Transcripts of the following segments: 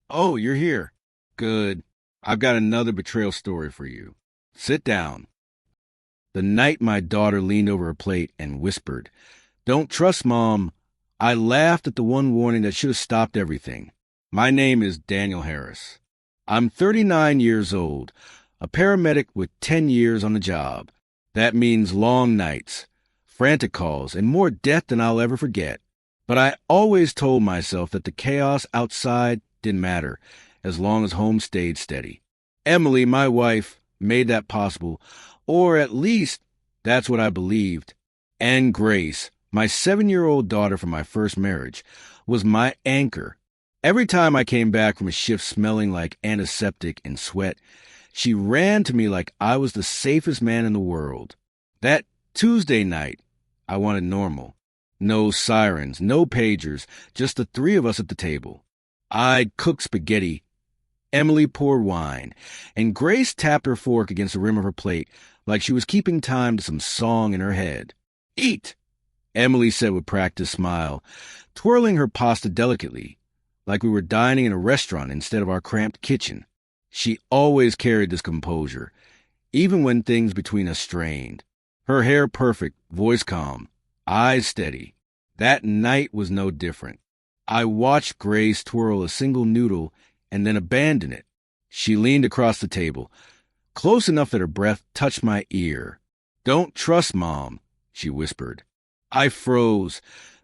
Oh, you're here. Good. I've got another betrayal story for you. Sit down. The night my daughter leaned over her plate and whispered, "Don't trust Mom." I laughed at the one warning that should have stopped everything. My name is Daniel Harris. I'm 39 years old, a paramedic with 10 years on the job. That means long nights, frantic calls, and more death than I'll ever forget. But I always told myself that the chaos outside didn't matter as long as home stayed steady. Emily, my wife, made that possible, or at least that's what I believed. And Grace, my 7-year-old daughter from my first marriage, was my anchor. Every time I came back from a shift smelling like antiseptic and sweat, she ran to me like I was the safest man in the world. That Tuesday night, I wanted normal. No sirens, no pagers, just the three of us at the table. I'd cooked spaghetti. Emily poured wine, and Grace tapped her fork against the rim of her plate like she was keeping time to some song in her head. "Eat," Emily said with practiced smile, twirling her pasta delicately, like we were dining in a restaurant instead of our cramped kitchen. She always carried this composure, even when things between us strained. Her hair perfect, voice calm, eyes steady. That night was no different. I watched Grace twirl a single noodle and then abandon it. She leaned across the table, close enough that her breath touched my ear. "Don't trust Mom," she whispered. I froze,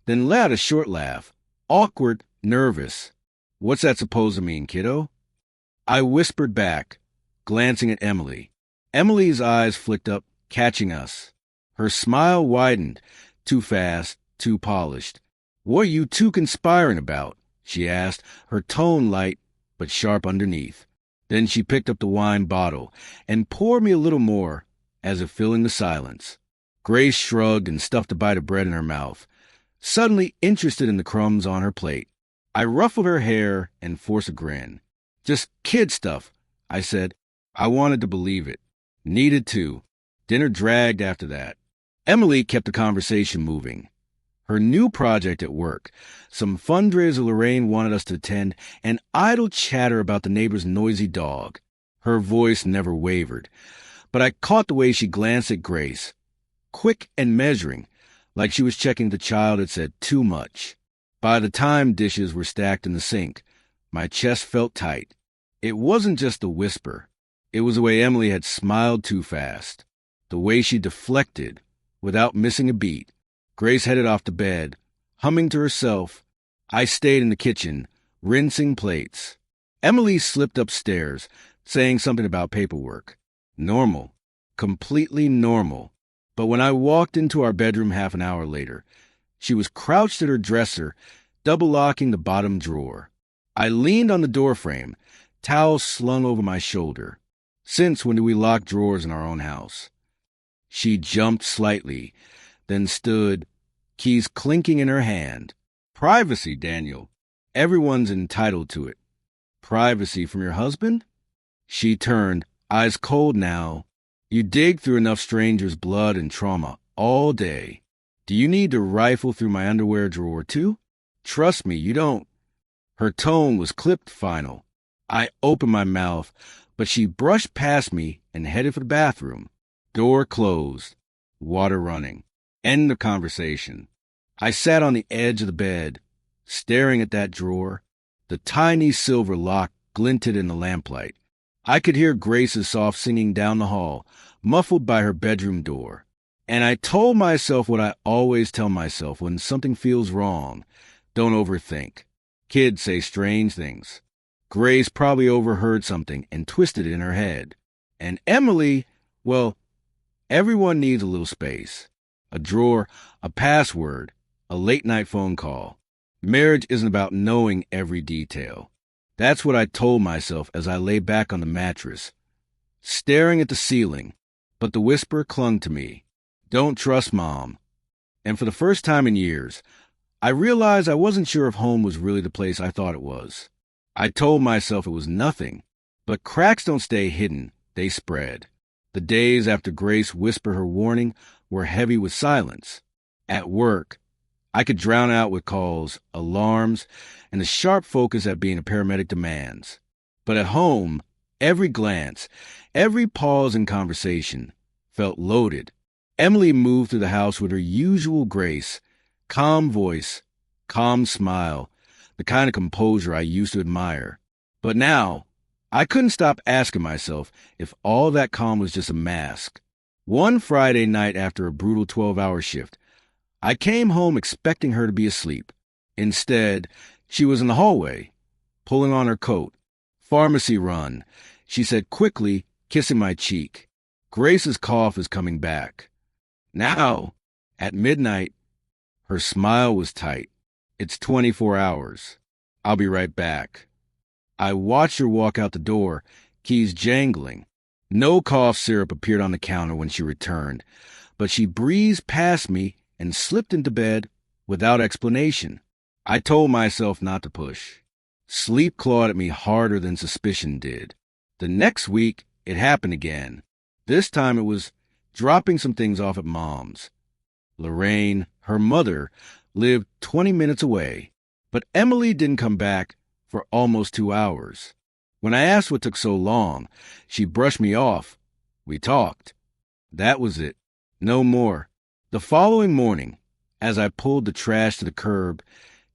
then let out a short laugh. Awkward, nervous. "What's that supposed to mean, kiddo?" I whispered back, glancing at Emily. Emily's eyes flicked up, catching us. Her smile widened, too fast, too polished. "What are you two conspiring about?" she asked, her tone light but sharp underneath. Then she picked up the wine bottle and poured me a little more, as if filling the silence. Grace shrugged and stuffed a bite of bread in her mouth, suddenly interested in the crumbs on her plate. I ruffled her hair and forced a grin. "Just kid stuff," I said. I wanted to believe it. Needed to. Dinner dragged after that. Emily kept the conversation moving. Her new project at work, some fundraiser Lorraine wanted us to attend, and idle chatter about the neighbor's noisy dog. Her voice never wavered, but I caught the way she glanced at Grace, quick and measuring, like she was checking the child had said too much. By the time dishes were stacked in the sink, my chest felt tight. It wasn't just the whisper. It was the way Emily had smiled too fast, the way she deflected without missing a beat. Grace headed off to bed, humming to herself. I stayed in the kitchen, rinsing plates. Emily slipped upstairs, saying something about paperwork. Normal. Completely normal. But when I walked into our bedroom half an hour later, she was crouched at her dresser, double-locking the bottom drawer. I leaned on the doorframe, towel slung over my shoulder. Since when do we lock drawers in our own house? She jumped slightly, then stood, keys clinking in her hand. "Privacy, Daniel. Everyone's entitled to it." "Privacy from your husband?" She turned, eyes cold now. "You dig through enough strangers' blood and trauma all day. Do you need to rifle through my underwear drawer, too? Trust me, you don't." Her tone was clipped final. I opened my mouth, but she brushed past me and headed for the bathroom. Door closed. Water running. End of conversation. I sat on the edge of the bed, staring at that drawer. The tiny silver lock glinted in the lamplight. I could hear Grace's soft singing down the hall, muffled by her bedroom door. And I told myself what I always tell myself when something feels wrong. Don't overthink. Kids say strange things. Grace probably overheard something and twisted it in her head. And Emily, well, everyone needs a little space. A drawer, a password, a late-night phone call. Marriage isn't about knowing every detail. That's what I told myself as I lay back on the mattress, staring at the ceiling, but the whisper clung to me. "Don't trust Mom." And for the first time in years, I realized I wasn't sure if home was really the place I thought it was. I told myself it was nothing, but cracks don't stay hidden, they spread. The days after Grace whispered her warning were heavy with silence. At work, I could drown out with calls, alarms, and the sharp focus that being a paramedic demands. But at home, every glance, every pause in conversation felt loaded. Emily moved through the house with her usual grace, calm voice, calm smile, the kind of composure I used to admire. But now, I couldn't stop asking myself if all that calm was just a mask. One Friday night after a brutal 12-hour shift, I came home expecting her to be asleep. Instead, she was in the hallway, pulling on her coat. "Pharmacy run," she said quickly, kissing my cheek. "Grace's cough is coming back." Now, at midnight, her smile was tight. "It's 24 hours. I'll be right back." I watched her walk out the door, keys jangling. No cough syrup appeared on the counter when she returned, but she breezed past me and slipped into bed without explanation. I told myself not to push. Sleep clawed at me harder than suspicion did. The next week, it happened again. This time it was dropping some things off at Mom's. Lorraine, her mother, lived 20 minutes away, but Emily didn't come back for almost 2 hours. When I asked what took so long, she brushed me off. We talked. That was it. No more. The following morning, as I pulled the trash to the curb,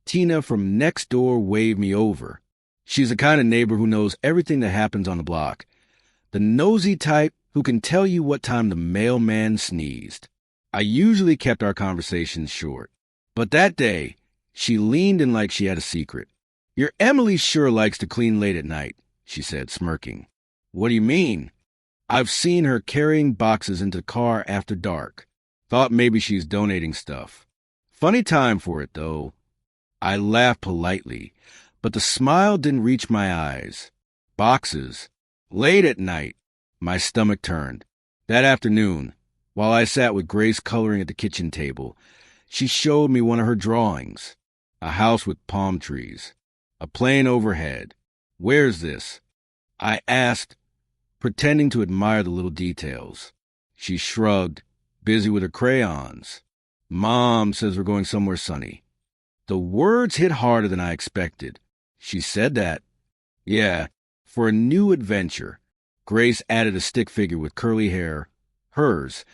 Tina from next door waved me over. She's the kind of neighbor who knows everything that happens on the block. The nosy type who can tell you what time the mailman sneezed. I usually kept our conversations short, but that day, she leaned in like she had a secret. "Your Emily sure likes to clean late at night," she said, smirking. "What do you mean?" "I've seen her carrying boxes into the car after dark. Thought maybe she's donating stuff. Funny time for it, though." I laughed politely, but the smile didn't reach my eyes. Boxes. Late at night. My stomach turned. That afternoon, while I sat with Grace coloring at the kitchen table, she showed me one of her drawings. A house with palm trees. A plane overhead. "Where's this?" I asked, pretending to admire the little details. She shrugged, busy with her crayons. "Mom says we're going somewhere sunny." The words hit harder than I expected. She said that. Yeah, for a new adventure. Grace added a stick figure with curly hair, hers,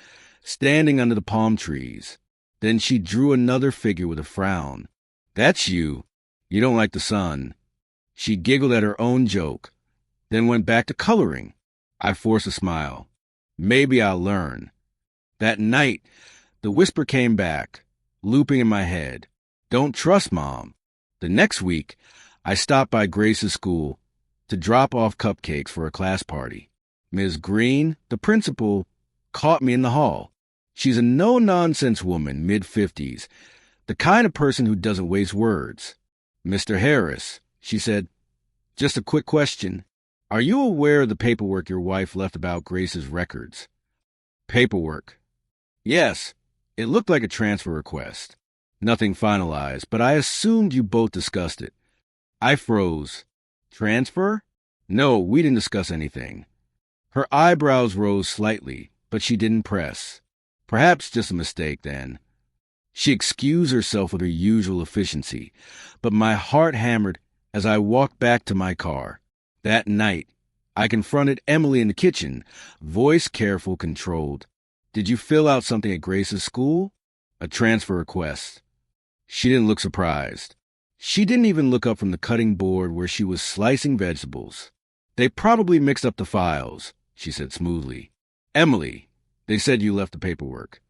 standing under the palm trees. Then she drew another figure with a frown. "That's you. You don't like the sun." She giggled at her own joke, then went back to coloring. I forced a smile. Maybe I'll learn. That night, the whisper came back, looping in my head. "Don't trust Mom." The next week, I stopped by Grace's school to drop off cupcakes for a class party. Ms. Green, the principal, caught me in the hall. She's a no-nonsense woman, mid-50s, the kind of person who doesn't waste words. "Mr. Harris," she said, "just a quick question. Are you aware of the paperwork your wife left about Grace's records?" "Paperwork?" "Yes. It looked like a transfer request. Nothing finalized, but I assumed you both discussed it." I froze. "Transfer?" "No, we didn't discuss anything." Her eyebrows rose slightly, but she didn't press. Perhaps just a mistake, then. She excused herself with her usual efficiency, but my heart hammered as I walked back to my car. That night, I confronted Emily in the kitchen, voice careful, controlled. "Did you fill out something at Grace's school?" "A transfer request." She didn't look surprised. She didn't even look up from the cutting board where she was slicing vegetables. "They probably mixed up the files," she said smoothly. "Emily, they said you left the paperwork."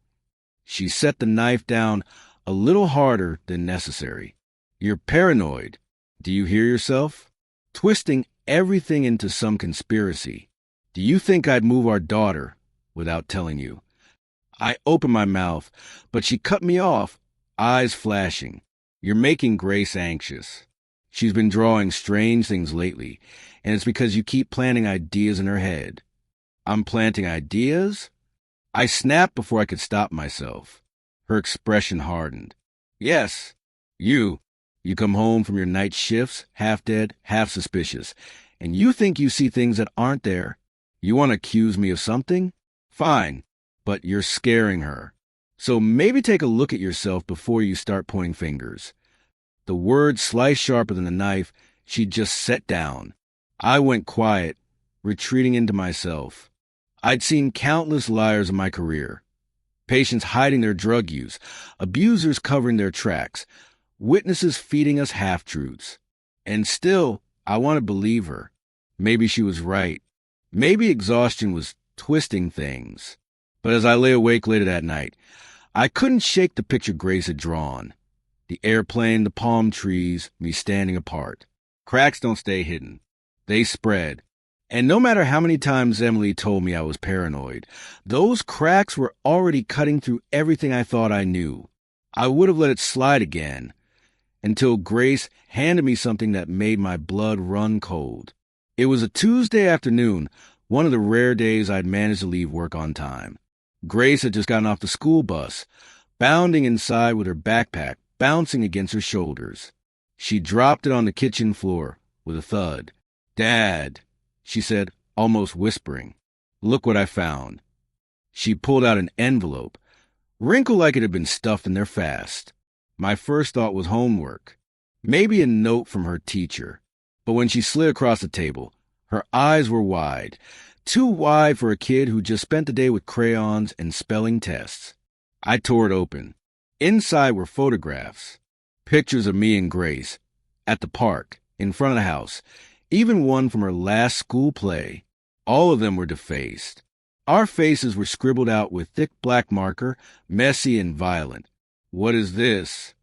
She set the knife down a little harder than necessary. "You're paranoid. Do you hear yourself? Twisting everything into some conspiracy. Do you think I'd move our daughter without telling you?" I opened my mouth, but she cut me off, eyes flashing. "You're making Grace anxious. She's been drawing strange things lately, and it's because you keep planting ideas in her head." "I'm planting ideas?" I snapped before I could stop myself. Her expression hardened. "Yes, you. You come home from your night shifts, half dead, half suspicious, and you think you see things that aren't there. You want to accuse me of something? Fine, but you're scaring her." So maybe take a look at yourself before you start pointing fingers. The words sliced sharper than a knife. She just sat down. I went quiet, retreating into myself. I'd seen countless liars in my career. Patients hiding their drug use, abusers covering their tracks, witnesses feeding us half-truths. And still, I want to believe her. Maybe she was right. Maybe exhaustion was twisting things. But as I lay awake later that night, I couldn't shake the picture Grace had drawn. The airplane, the palm trees, me standing apart. Cracks don't stay hidden. They spread. And no matter how many times Emily told me I was paranoid, those cracks were already cutting through everything I thought I knew. I would have let it slide again until Grace handed me something that made my blood run cold. It was a Tuesday afternoon, one of the rare days I'd managed to leave work on time. Grace had just gotten off the school bus, bounding inside with her backpack bouncing against her shoulders. She dropped it on the kitchen floor with a thud. "Dad," she said, almost whispering, "look what I found." She pulled out an envelope, wrinkled like it had been stuffed in there fast. My first thought was homework, maybe a note from her teacher. But when she slid across the table, her eyes were wide, too wide for a kid who just spent the day with crayons and spelling tests. I tore it open. Inside were photographs, pictures of me and Grace, at the park, in front of the house, even one from her last school play. All of them were defaced. Our faces were scribbled out with thick black marker, messy and violent. "What is this?"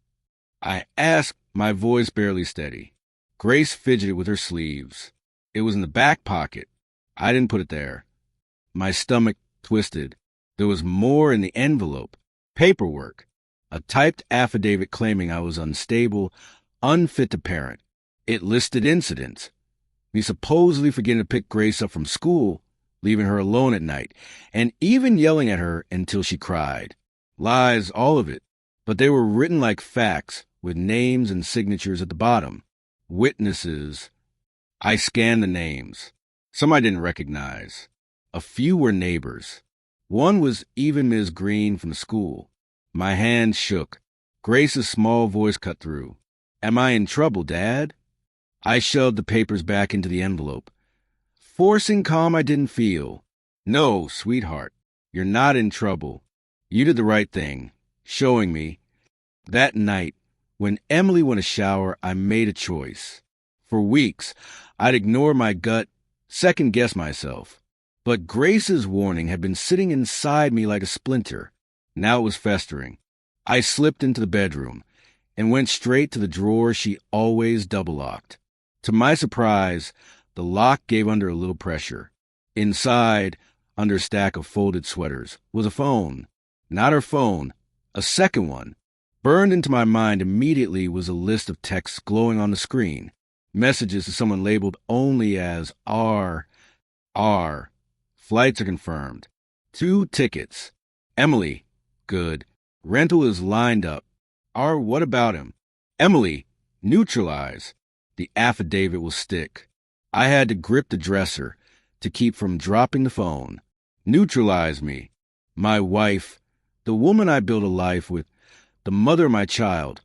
I asked, my voice barely steady. Grace fidgeted with her sleeves. "It was in the back pocket. I didn't put it there." My stomach twisted. There was more in the envelope. Paperwork. A typed affidavit claiming I was unstable, unfit to parent. It listed incidents. Me supposedly forgetting to pick Grace up from school, leaving her alone at night, and even yelling at her until she cried. Lies, all of it. But they were written like facts, with names and signatures at the bottom. Witnesses. I scanned the names. Some I didn't recognize. A few were neighbors. One was even Ms. Green from the school. My hand shook. Grace's small voice cut through. "Am I in trouble, Dad?" I shoved the papers back into the envelope, forcing calm I didn't feel. "No, sweetheart, you're not in trouble. You did the right thing, showing me." That night, when Emily went to shower, I made a choice. For weeks, I'd ignore my gut, second-guess myself. But Grace's warning had been sitting inside me like a splinter. Now it was festering. I slipped into the bedroom and went straight to the drawer she always double-locked. To my surprise, the lock gave under a little pressure. Inside, under a stack of folded sweaters, was a phone. Not her phone, a second one. Burned into my mind immediately was a list of texts glowing on the screen. Messages to someone labeled only as R. Flights are confirmed. 2 tickets. Emily. Good. Rental is lined up. R. What about him? Emily. Neutralize. The affidavit will stick. I had to grip the dresser to keep from dropping the phone. Neutralize me. My wife, the woman I built a life with, the mother of my child,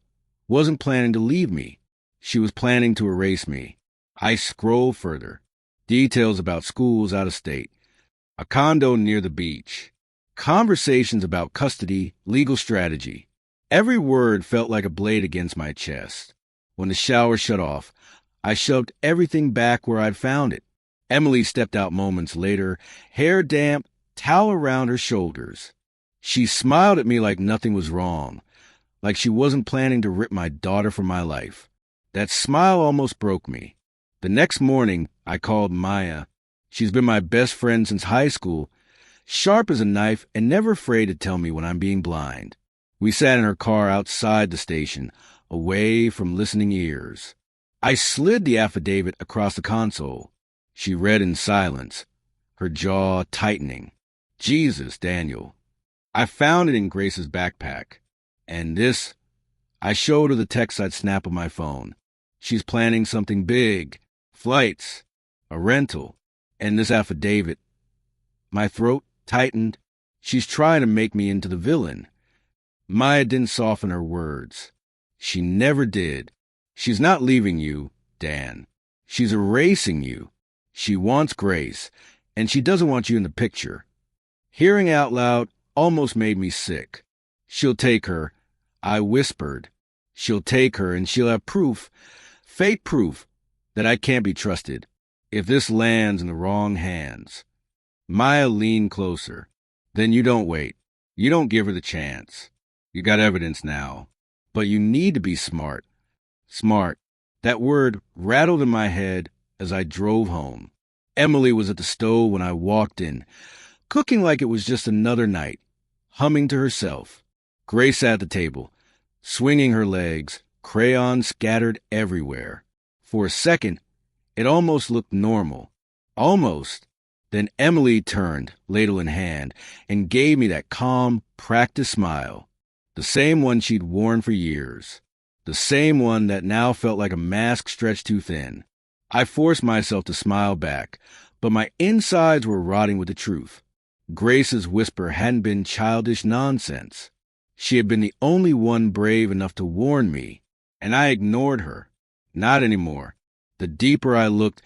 wasn't planning to leave me. She was planning to erase me. I scrolled further. Details about schools out of state. A condo near the beach. Conversations about custody, legal strategy. Every word felt like a blade against my chest. When the shower shut off, I shoved everything back where I'd found it. Emily stepped out moments later, hair damp, towel around her shoulders. She smiled at me like nothing was wrong, like she wasn't planning to rip my daughter from my life. That smile almost broke me. The next morning, I called Maya. She's been my best friend since high school, sharp as a knife and never afraid to tell me when I'm being blind. We sat in her car outside the station, away from listening ears. I slid the affidavit across the console. She read in silence, her jaw tightening. Jesus, Daniel. I found it in Grace's backpack. And this, I showed her the text I'd snap on my phone. She's planning something big. Flights. A rental. And this affidavit. My throat tightened. She's trying to make me into the villain. Maya didn't soften her words. She never did. She's not leaving you, Dan. She's erasing you. She wants Grace, and she doesn't want you in the picture. Hearing out loud almost made me sick. She'll take her, I whispered. She'll take her, and she'll have proof, fake proof, that I can't be trusted if this lands in the wrong hands. Maya leaned closer. Then you don't wait. You don't give her the chance. You got evidence now. But you need to be smart. Smart. That word rattled in my head as I drove home. Emily was at the stove when I walked in, cooking like it was just another night, humming to herself. Grace sat at the table, swinging her legs, crayons scattered everywhere. For a second, it almost looked normal. Almost. Then Emily turned, ladle in hand, and gave me that calm, practiced smile. The same one she'd worn for years. The same one that now felt like a mask stretched too thin. I forced myself to smile back, but my insides were rotting with the truth. Grace's whisper hadn't been childish nonsense. She had been the only one brave enough to warn me, and I ignored her. Not anymore. The deeper I looked,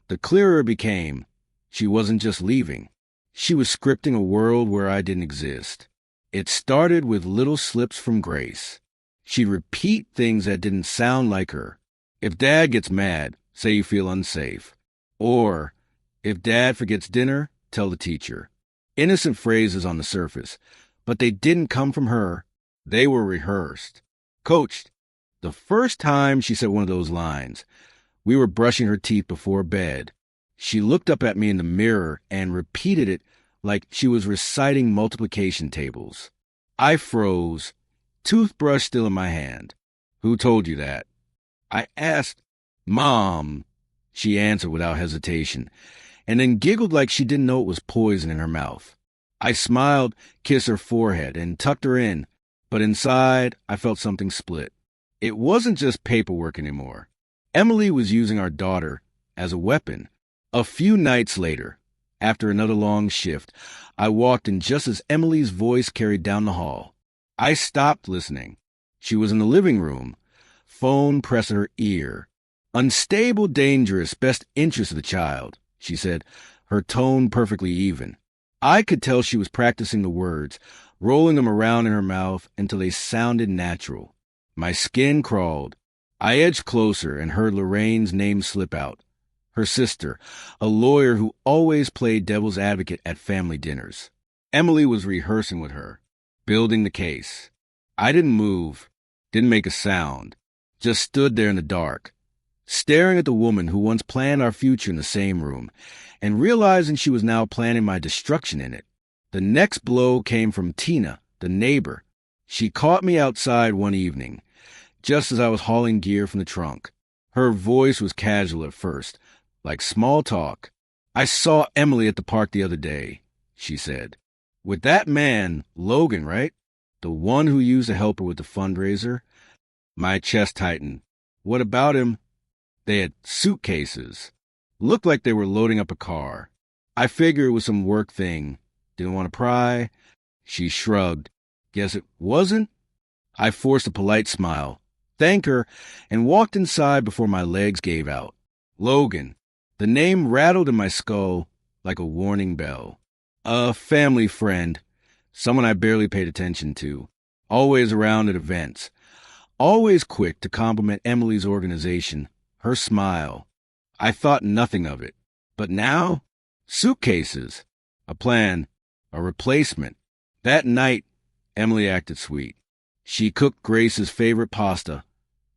the clearer it became. She wasn't just leaving. She was scripting a world where I didn't exist. It started with little slips from Grace. She'd repeat things that didn't sound like her. If Dad gets mad, say you feel unsafe. Or, if Dad forgets dinner, tell the teacher. Innocent phrases on the surface, but they didn't come from her. They were rehearsed, coached. The first time she said one of those lines, we were brushing her teeth before bed. She looked up at me in the mirror and repeated it like she was reciting multiplication tables. I froze, toothbrush still in my hand. Who told you that? I asked. Mom, she answered without hesitation, and then giggled like she didn't know it was poison in her mouth. I smiled, kissed her forehead, and tucked her in, but inside I felt something split. It wasn't just paperwork anymore. Emily was using our daughter as a weapon. A few nights later, after another long shift, I walked in just as Emily's voice carried down the hall. I stopped listening. She was in the living room, phone pressed at her ear. Unstable, dangerous, best interest of the child, she said, her tone perfectly even. I could tell she was practicing the words, rolling them around in her mouth until they sounded natural. My skin crawled. I edged closer and heard Lorraine's name slip out. Her sister, a lawyer who always played devil's advocate at family dinners. Emily was rehearsing with her, building the case. I didn't move, didn't make a sound, just stood there in the dark, staring at the woman who once planned our future in the same room, and realizing she was now planning my destruction in it. The next blow came from Tina, the neighbor. She caught me outside one evening, just as I was hauling gear from the trunk. Her voice was casual at first, like small talk. I saw Emily at the park the other day, she said. With that man, Logan, right? The one who used to help her with the fundraiser? My chest tightened. What about him? They had suitcases. Looked like they were loading up a car. I figured it was some work thing. Didn't want to pry. She shrugged. Guess it wasn't? I forced a polite smile, thanked her, and walked inside before my legs gave out. Logan. The name rattled in my skull like a warning bell. A family friend, someone I barely paid attention to, always around at events, always quick to compliment Emily's organization, her smile. I thought nothing of it. But now, suitcases, a plan, a replacement. That night, Emily acted sweet. She cooked Grace's favorite pasta,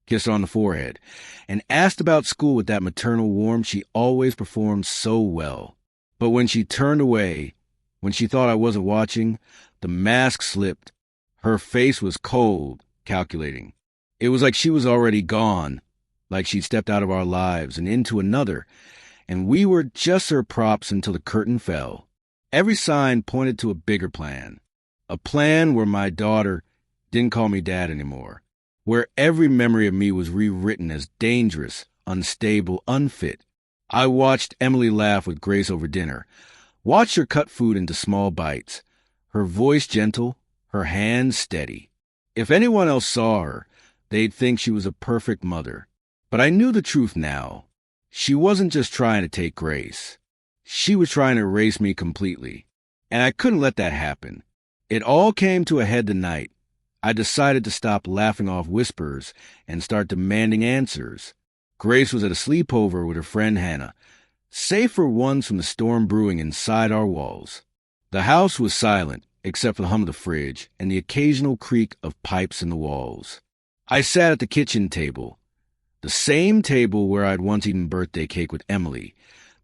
kissed her on the forehead, and asked about school with that maternal warmth she always performed so well. But when she turned away, when she thought I wasn't watching, the mask slipped. Her face was cold, calculating. It was like she was already gone, like she'd stepped out of our lives and into another, and we were just her props until the curtain fell. Every sign pointed to a bigger plan, a plan where my daughter didn't call me dad anymore, where every memory of me was rewritten as dangerous, unstable, unfit. I watched Emily laugh with Grace over dinner, watched her cut food into small bites, her voice gentle, her hands steady. If anyone else saw her, they'd think she was a perfect mother. But I knew the truth now. She wasn't just trying to take Grace. She was trying to erase me completely. And I couldn't let that happen. It all came to a head tonight. I decided to stop laughing off whispers and start demanding answers. Grace was at a sleepover with her friend Hannah, safe for once from the storm brewing inside our walls. The house was silent, except for the hum of the fridge and the occasional creak of pipes in the walls. I sat at the kitchen table, the same table where I'd once eaten birthday cake with Emily,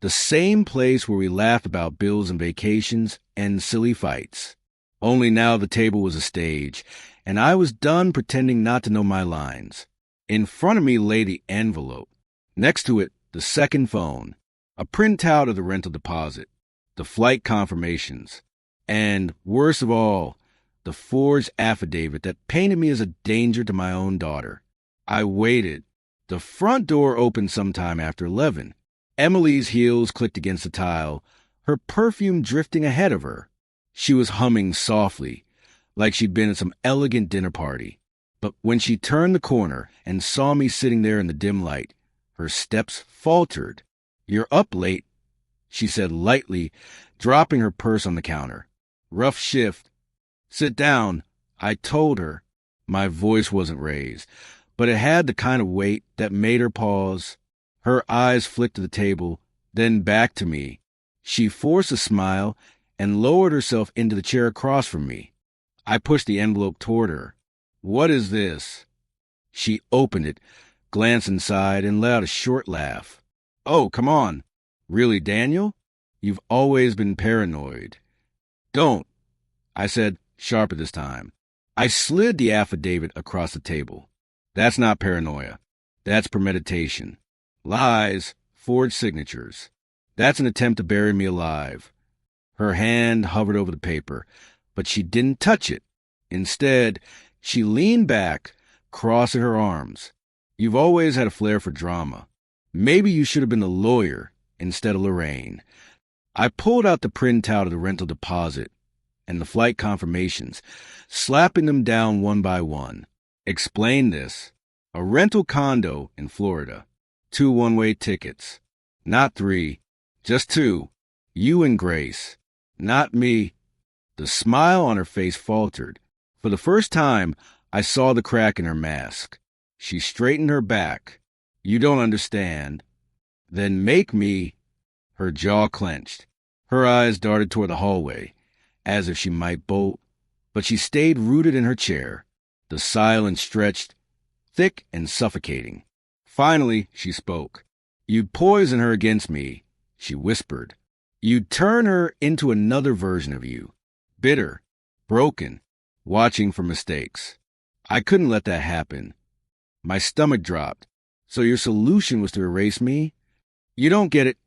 the same place where we laughed about bills and vacations and silly fights. Only now the table was a stage, and I was done pretending not to know my lines. In front of me lay the envelope. Next to it, the second phone, a printout of the rental deposit, the flight confirmations, and, worst of all, the forged affidavit that painted me as a danger to my own daughter. I waited. The front door opened sometime after 11. Emily's heels clicked against the tile, her perfume drifting ahead of her. She was humming softly, like she'd been at some elegant dinner party. But when she turned the corner and saw me sitting there in the dim light, her steps faltered. "You're up late," she said lightly, dropping her purse on the counter. "Rough shift." "Sit down," I told her. My voice wasn't raised, but it had the kind of weight that made her pause. Her eyes flicked to the table, then back to me. She forced a smile and lowered herself into the chair across from me. I pushed the envelope toward her. "What is this?" She opened it, glanced inside, and let out a short laugh. "Oh, come on. Really, Daniel? You've always been paranoid." "Don't," I said, sharper this time. I slid the affidavit across the table. "That's not paranoia. That's premeditation. Lies, forged signatures. That's an attempt to bury me alive." Her hand hovered over the paper, but she didn't touch it. Instead, she leaned back, crossing her arms. "You've always had a flair for drama. Maybe you should have been the lawyer instead of Lorraine." I pulled out the printout of the rental deposit and the flight confirmations, slapping them down one by one. "Explain this. A rental condo in Florida. 2 one-way tickets. Not 3, just 2. You and Grace. Not me." The smile on her face faltered. For the first time, I saw the crack in her mask. She straightened her back. "You don't understand." "Then make me." Her jaw clenched. Her eyes darted toward the hallway, as if she might bolt, but she stayed rooted in her chair. The silence stretched, thick and suffocating. Finally, she spoke. "You'd poison her against me," she whispered. "You'd turn her into another version of you. Bitter, broken, watching for mistakes." I couldn't let that happen. My stomach dropped. "So your solution was to erase me?" "You don't get it,"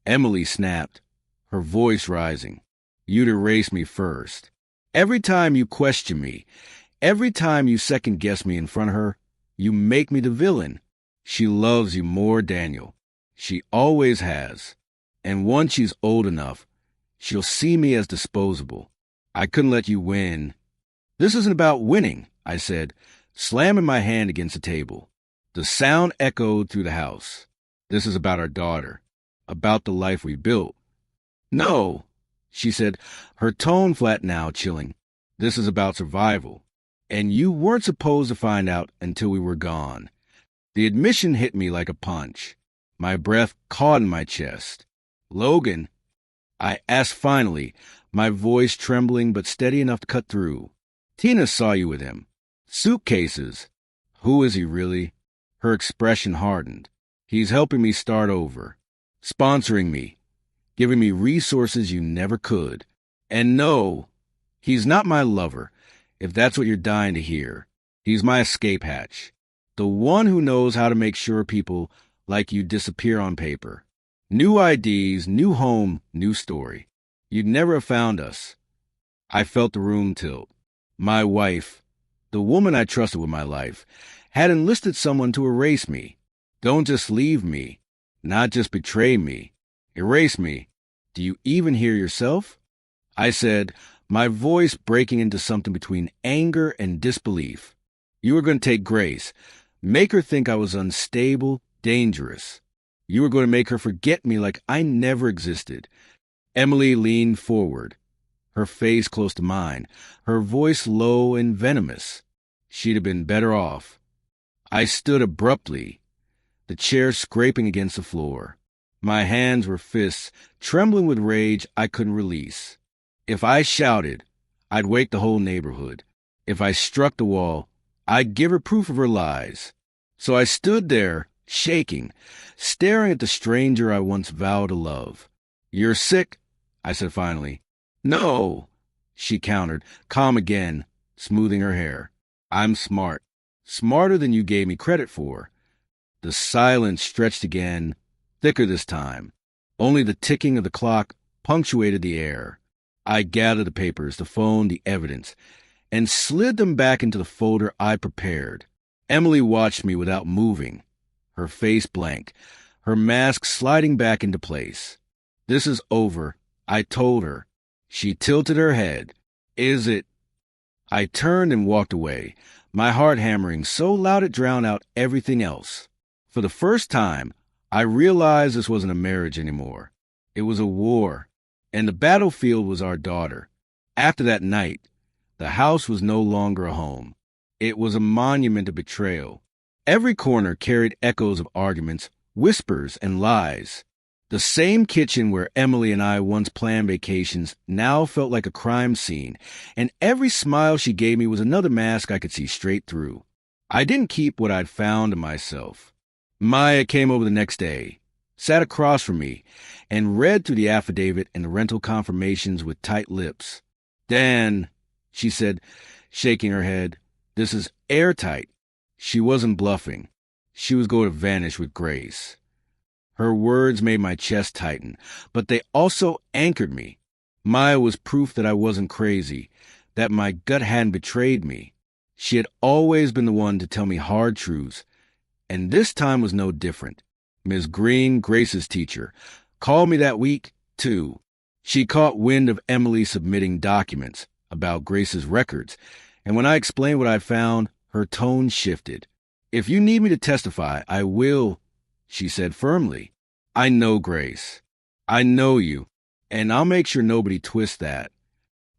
Emily snapped, her voice rising. "You'd erase me first. Every time you question me, every time you second-guess me in front of her, you make me the villain. She loves you more, Daniel. She always has. And once she's old enough, she'll see me as disposable. I couldn't let you win." "This isn't about winning," I said, slamming my hand against the table. The sound echoed through the house. "This is about our daughter, about the life we built." "No," she said, her tone flat now, chilling. "This is about survival. And you weren't supposed to find out until we were gone." The admission hit me like a punch. My breath caught in my chest. "Logan," I asked finally, my voice trembling but steady enough to cut through. "Tina saw you with him. Suitcases. Who is he really?" Her expression hardened. "He's helping me start over. Sponsoring me. Giving me resources you never could. And no, he's not my lover, if that's what you're dying to hear. He's my escape hatch. The one who knows how to make sure people like you disappear on paper. New IDs, new home, new story. You'd never have found us." I felt the room tilt. My wife, the woman I trusted with my life, had enlisted someone to erase me. Don't just leave me. Not just betray me. Erase me. Do you even hear yourself? I said, my voice breaking into something between anger and disbelief. You were going to take Grace, make her think I was unstable, dangerous. You were going to make her forget me like I never existed. Emily leaned forward, her face close to mine, her voice low and venomous. She'd have been better off. I stood abruptly, the chair scraping against the floor. My hands were fists, trembling with rage I couldn't release. If I shouted, I'd wake the whole neighborhood. If I struck the wall, I'd give her proof of her lies. So I stood there, shaking, staring at the stranger I once vowed to love. "You're sick," I said finally. "No," she countered, calm again, smoothing her hair. "I'm smart. Smarter than you gave me credit for." The silence stretched again, thicker this time. Only the ticking of the clock punctuated the air. I gathered the papers, the phone, the evidence, and slid them back into the folder I prepared. Emily watched me without moving, her face blank, her mask sliding back into place. "This is over," I told her. She tilted her head. "Is it?" I turned and walked away, my heart hammering so loud it drowned out everything else. For the first time, I realized this wasn't a marriage anymore. It was a war, and the battlefield was our daughter. After that night, the house was no longer a home. It was a monument of betrayal. Every corner carried echoes of arguments, whispers, and lies. The same kitchen where Emily and I once planned vacations now felt like a crime scene, and every smile she gave me was another mask I could see straight through. I didn't keep what I'd found to myself. Maya came over the next day, sat across from me, and read through the affidavit and the rental confirmations with tight lips. "Dan," she said, shaking her head, "this is airtight." She wasn't bluffing. She was going to vanish with Grace. Her words made my chest tighten, but they also anchored me. Maya was proof that I wasn't crazy, that my gut hadn't betrayed me. She had always been the one to tell me hard truths, and this time was no different. Ms. Green, Grace's teacher, called me that week, too. She caught wind of Emily submitting documents about Grace's records, and when I explained what I'd found, her tone shifted. "If you need me to testify, I will," she said firmly. "I know Grace. I know you, and I'll make sure nobody twists that."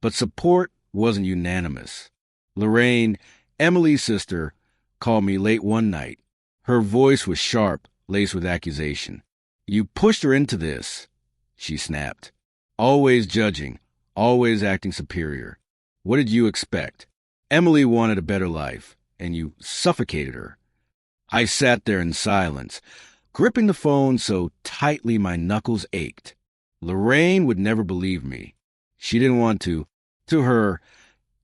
But support wasn't unanimous. Lorraine, Emily's sister, called me late one night. Her voice was sharp, laced with accusation. "You pushed her into this," she snapped. "Always judging, always acting superior. What did you expect? Emily wanted a better life, and you suffocated her." I sat there in silence, gripping the phone so tightly my knuckles ached. Lorraine would never believe me. She didn't want to. To her,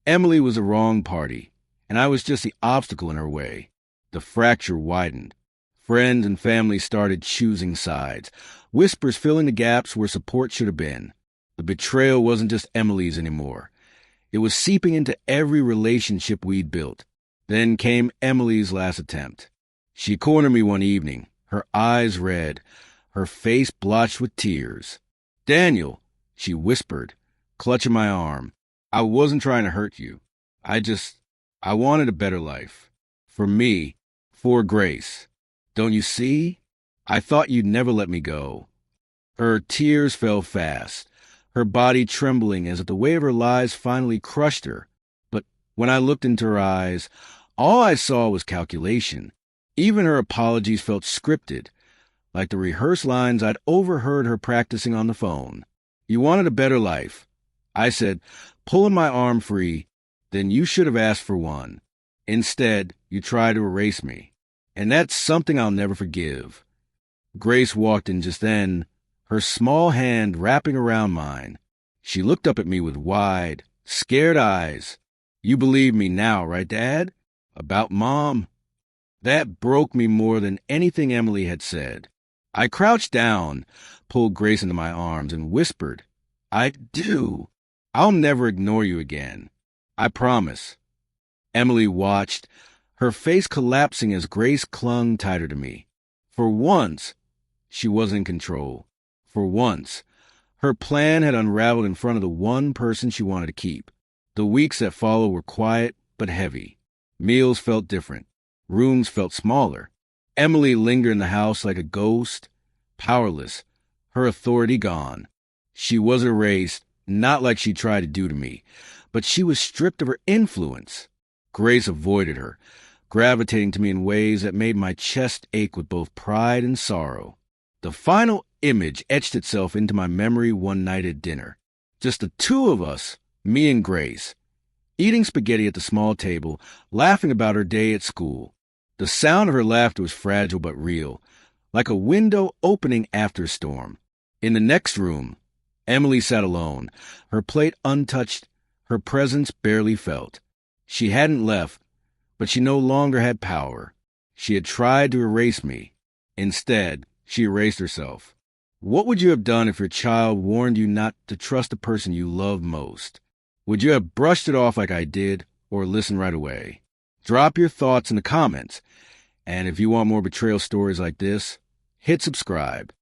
Emily was the wrong party, and I was just the obstacle in her way. The fracture widened. Friends and family started choosing sides, whispers filling the gaps where support should have been. The betrayal wasn't just Emily's anymore. It was seeping into every relationship we'd built. Then came Emily's last attempt. She cornered me one evening, her eyes red, her face blotched with tears. "Daniel," she whispered, clutching my arm, "I wasn't trying to hurt you. I wanted a better life. For me, for Grace. Don't you see? I thought you'd never let me go." Her tears fell fast, her body trembling as if the weight of her lies finally crushed her. But when I looked into her eyes, all I saw was calculation. Even her apologies felt scripted, like the rehearsed lines I'd overheard her practicing on the phone. "You wanted a better life," I said, pulling my arm free. "Then you should have asked for one. Instead, you tried to erase me. And that's something I'll never forgive." Grace walked in just then, her small hand wrapping around mine. She looked up at me with wide, scared eyes. "You believe me now, right, Dad? About Mom?" That broke me more than anything Emily had said. I crouched down, pulled Grace into my arms, and whispered, "I do. I'll never ignore you again. I promise." Emily watched, her face collapsing as Grace clung tighter to me. For once, she was in control. For once, Her plan had unraveled in front of the one person she wanted to keep. The weeks that followed were quiet but heavy. Meals felt different. Rooms felt smaller. Emily lingered in the house like a ghost, powerless, her authority gone. She was erased, not like she tried to do to me, but she was stripped of her influence. Grace avoided her, gravitating to me in ways that made my chest ache with both pride and sorrow. The final image etched itself into my memory one night at dinner. Just the two of us, me and Grace, eating spaghetti at the small table, laughing about her day at school. The sound of her laughter was fragile but real, like a window opening after a storm. In the next room, Emily sat alone, her plate untouched, her presence barely felt. She hadn't left, but she no longer had power. She had tried to erase me. Instead, she erased herself. What would you have done if your child warned you not to trust the person you love most? Would you have brushed it off like I did, or listened right away? Drop your thoughts in the comments. And if you want more betrayal stories like this, hit subscribe.